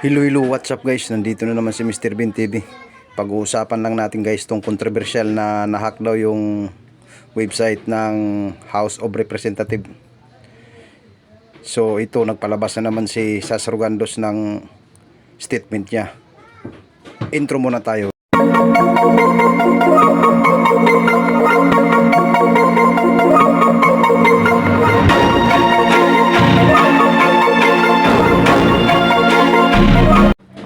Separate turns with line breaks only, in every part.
Hello, what's up guys? Nandito na naman si Mr. Bean TV. Pag-uusapan lang natin guys tong controversial na nahack daw yung website ng House of Representatives. So ito, nagpalabas na naman si Sas Rogandos ng statement niya. Intro muna tayo.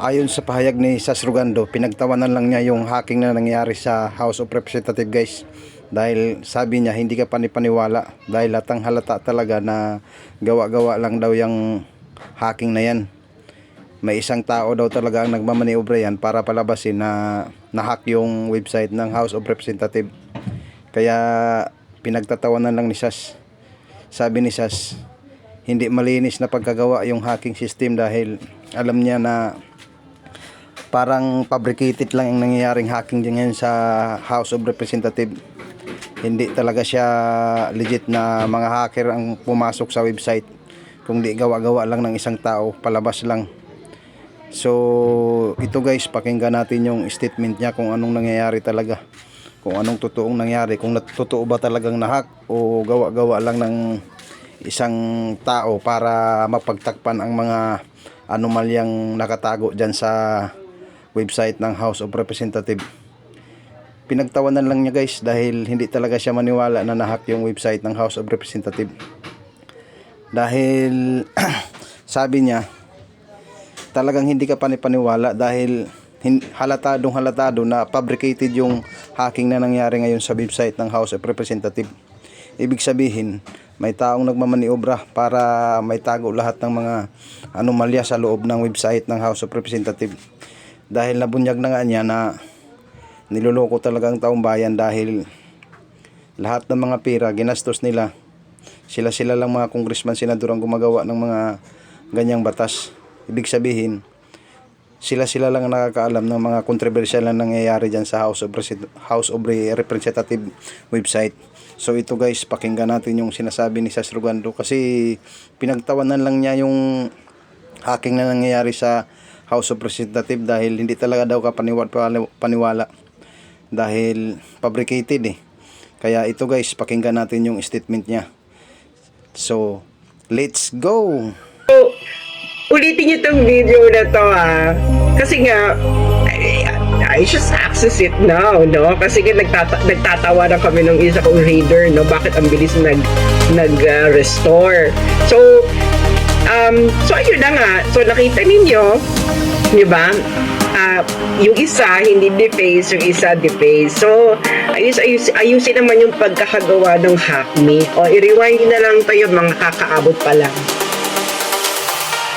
Ayon sa pahayag ni Sas Rogando, pinagtawanan lang niya yung hacking na nangyari sa House of Representatives guys. Dahil sabi niya hindi ka panipaniwala dahil latang halata talaga na gawa-gawa lang daw yung hacking na yan. May isang tao daw talaga ang nagmamaniobra yan para palabasin na nahack yung website ng House of Representatives. Kaya pinagtatawanan lang ni Sas. Sabi ni Sas, hindi malinis na pagkagawa yung hacking system dahil alam niya na parang fabricated lang yung nangyayaring hacking dyan sa House of Representatives. Hindi talaga siya legit na mga hacker ang pumasok sa website, kung di gawa-gawa lang ng isang tao, palabas lang. So ito guys, pakinggan natin yung statement niya kung anong nangyayari talaga, kung anong totoong nangyari, kung totoo ba talagang nahack o gawa-gawa lang ng isang tao para mapagtakpan ang mga anomalyang nakatago dyan sa website ng House of Representatives. Pinagtawanan lang niya guys dahil hindi talaga siya maniwala na nahack yung website ng House of Representatives. Dahil sabi niya talagang hindi ka panipaniwala dahil halatado na fabricated yung hacking na nangyari ngayon sa website ng House of Representatives. Ibig sabihin, may taong nagmamaniobra para may tago lahat ng mga anomalya sa loob ng website ng House of Representatives. Dahil nabunyag na nga niya na niloloko talaga ang taong bayan dahil lahat ng mga pera ginastos nila. Sila lang mga congressman, senador ang gumagawa ng mga ganyang batas. Ibig sabihin, sila lang ang nakakaalam ng mga kontrobersyal na nangyayari dyan sa House of Representatives website. So ito guys, pakinggan natin yung sinasabi ni Sas Rogando kasi pinagtawanan lang niya yung hacking na nangyayari sa House of Representatives dahil hindi talaga daw paniwala dahil fabricated eh. Kaya ito guys, pakinggan natin yung statement niya. So let's go.
Ulitin niyo tong video na to kasi nga I just access it now, no? Kasi nga nagtatawa na kami ng isa kong reader, no? Bakit ang bilis nag-restore. So ayun na nga. So nakita ninyo, di ba? Yung isa hindi deface, yung isa deface. So ayusin naman yung pagkakagawa ng hackme. O i-rewind na lang tayo, mga kakaabot pa lang.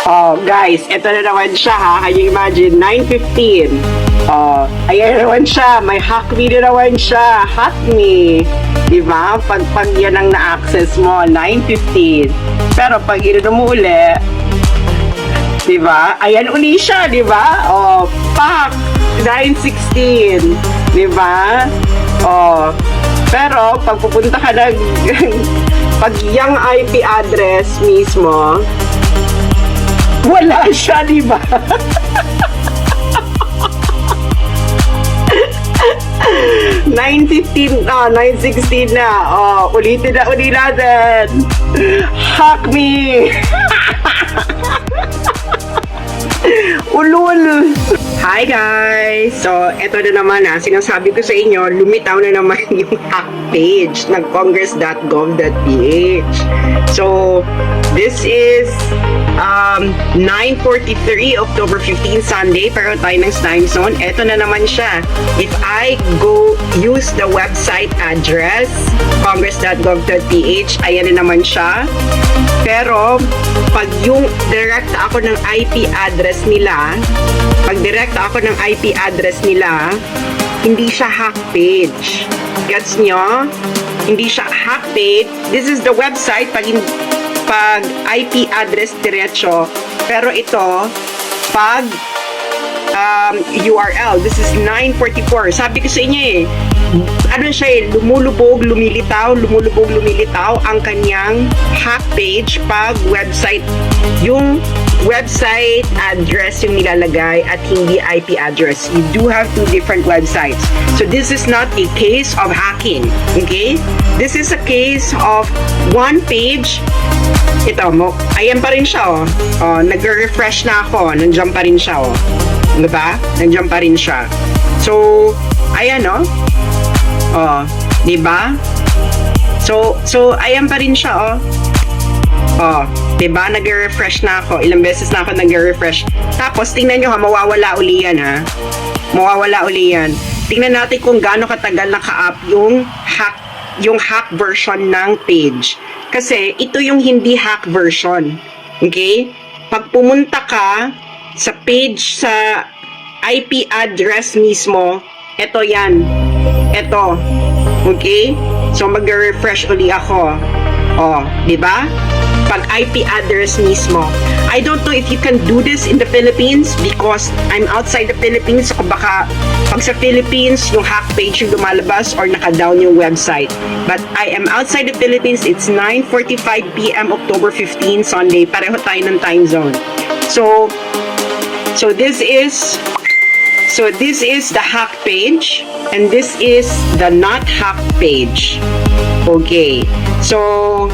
Oh, guys, ito na naman siya Can you imagine? 9:15. Oh, ayan naman siya. May hackme na naman siya. Hackme. Diba? Pag yan ang na-access mo, 9:15. Pero pag ino mo uli, diba? Ayan uli siya, diba? Oh, pak! 9:16. Diba? Oh, pero pag pupunta ka ng pag yung IP address mismo, wala siya, diba? $9.15 na, 9.16 na. Oh, ulitin na uli natin. Hack me. Ulul. Hi guys! So, eto na naman sinasabi ko sa inyo, lumitaw na naman yung hack page ng congress.gov.ph. So, this is 9:43 October 15 Sunday, pero tayo ng time zone. Eto na naman siya. If I go use the website address congress.gov.ph, ayan na naman siya. Pero pag yung direct ako ng IP address nila, hindi siya hack page. Gets nyo? Hindi siya hack page. This is the website pag IP address diretso. Pero ito, pag URL, this is 944. Sabi ko sa inyo ano siya lumulubog, lumilitaw ang kanyang hack page pag website. Yung website address yung nilalagay at hindi IP address. You do have two different websites. So this is not a case of hacking. Okay? This is a case of one page. Ito mo, ayan pa rin siya oh. Oh, nagre-refresh na ako, nandiyan pa rin siya oh. Diba? Nandiyan pa rin siya. So, ayan oh. Oh, diba? So ayan pa rin siya oh. Oh, 'di ba? Nagre-refresh na ako. Ilang beses na ako nagre-refresh. Tapos tingnan niyo ha, mawawala uli yan ha. Mawawala uli yan. Tingnan natin kung gaano katagal naka-up yung hack version ng page. Kasi ito yung hindi hack version. Okay? Pag pumunta ka sa page sa IP address mismo, ito yan. Ito. Okay? So magre-refresh uli ako. Oh, 'di ba? Pag IP address mismo. I don't know if you can do this in the Philippines because I'm outside the Philippines. So baka pag sa Philippines, yung hack page yung lumalabas or naka-down yung website. But I am outside the Philippines. It's 9:45 p.m. October 15, Sunday. Pareho tayo ng time zone. So this is the hack page and this is the not hack page. Okay. So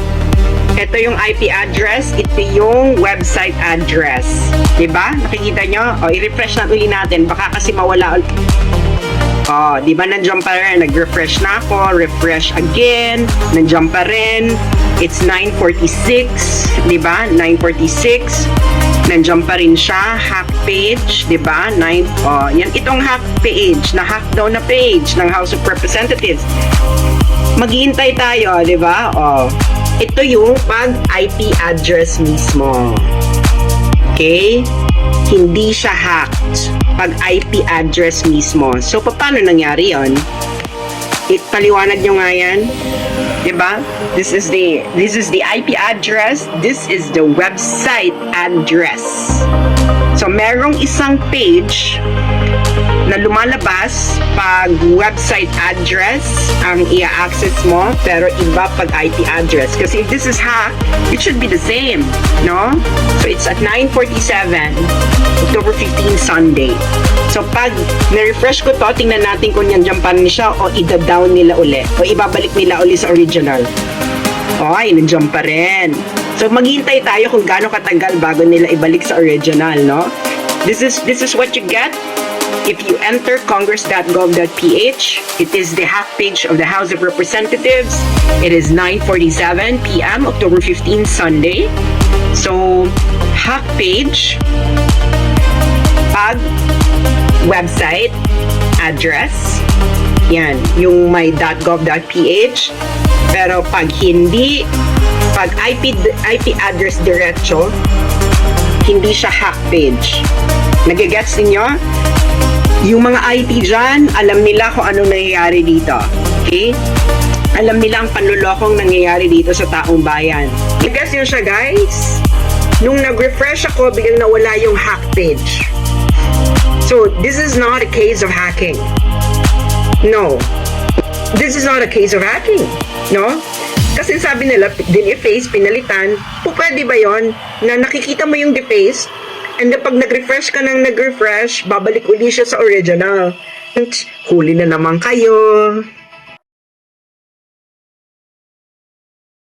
ito yung IP address, ito yung website address. Diba? Nakikita nyo? O, i-refresh na uli natin. Baka kasi mawala ulit. O, diba? Nandiyan pa rin. Nag-refresh na ako. Refresh again. Nandiyan pa rin. It's 9:46. Diba? 9:46. Nandiyan pa rin siya. Hack page. Diba? Yan itong hack page. Na-hack daw na page ng House of Representatives. Maghihintay tayo. Diba? O. Ito yung pag IP address mismo. Okay? Hindi siya hacked. Pag IP address mismo. So, paano nangyari yon? Paliwanag nyo nga yan. Diba? This is the IP address. This is the website address. So, merong isang page na lumalabas pag website address ang i-access mo, pero iba pag IP address. Kasi if this is hacked, it should be the same, no? So it's at 9:47, October 15, Sunday. So pag na-refresh ko to, tingnan natin kung nandiyan pa rin siya o ida-down nila uli o ibabalik nila uli sa original. Ay, nandiyan pa rin. So maghihintay tayo kung gaano katagal bago nila ibalik sa original, no? This is what you get. If you enter congress.gov.ph, it is the hack page of the House of Representatives. It is 9:47 p.m. October 15, Sunday. So, hack page, pag website address, yan, yung may .gov.ph. Pero pag hindi, pag IP address diretso, hindi siya hack page. Nagigets ninyo? Yung mga IT dyan, alam nila kung anong nangyayari dito. Okay? Alam nila ang panlulokong nangyayari dito sa taong bayan. Nagigets nyo siya, guys? Nung nag-refresh ako, biglang nawala yung hack page. So, this is not a case of hacking. No. This is not a case of hacking. No? Kasi sabi nila, din-efface, pinalitan. Pwede ba yon na nakikita mo yung deface, and pag nag-refresh ka ng nag-refresh, babalik uli siya sa original. Huli na naman kayo.